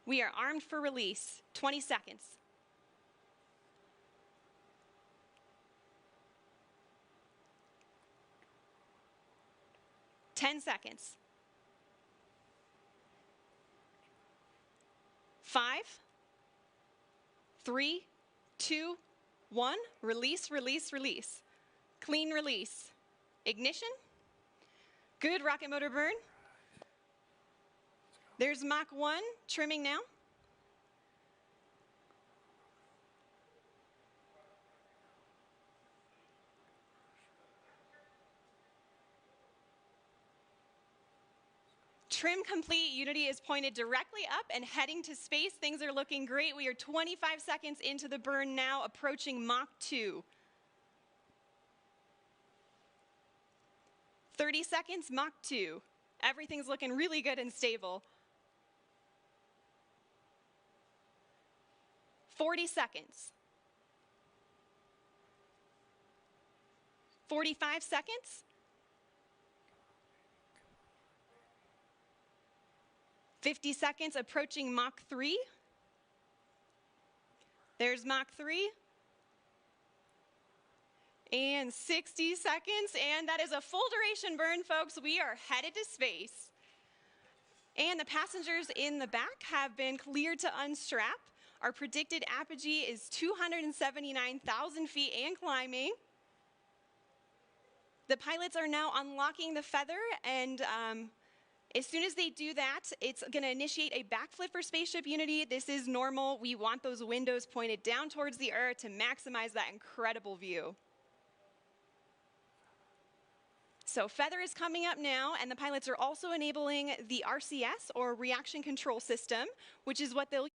We are armed for release. 20 seconds. Ten seconds. 5, 3, 2, 1. Release, release, release. Clean release. Ignition. Good rocket motor burn. There's Mach 1, trimming now. Trim complete. Unity is pointed directly up and heading to space. Things are looking great. We are 25 seconds into the burn now, approaching Mach 2. 30 seconds, Mach 2. Everything's looking really good and stable. 40 seconds. 45 seconds. 50 seconds, approaching Mach 3. There's Mach 3. And 60 seconds, and that is a full duration burn, folks. We are headed to space. And the passengers in the back have been cleared to unstrap. Our predicted apogee is 279,000 feet and climbing. The pilots are now unlocking the feather, and as soon as they do that, it's going to initiate a backflip for Spaceship Unity. This is normal. We want those windows pointed down towards the Earth to maximize that incredible view. So feather is coming up now, and the pilots are also enabling the RCS, or Reaction Control System, which is what they'll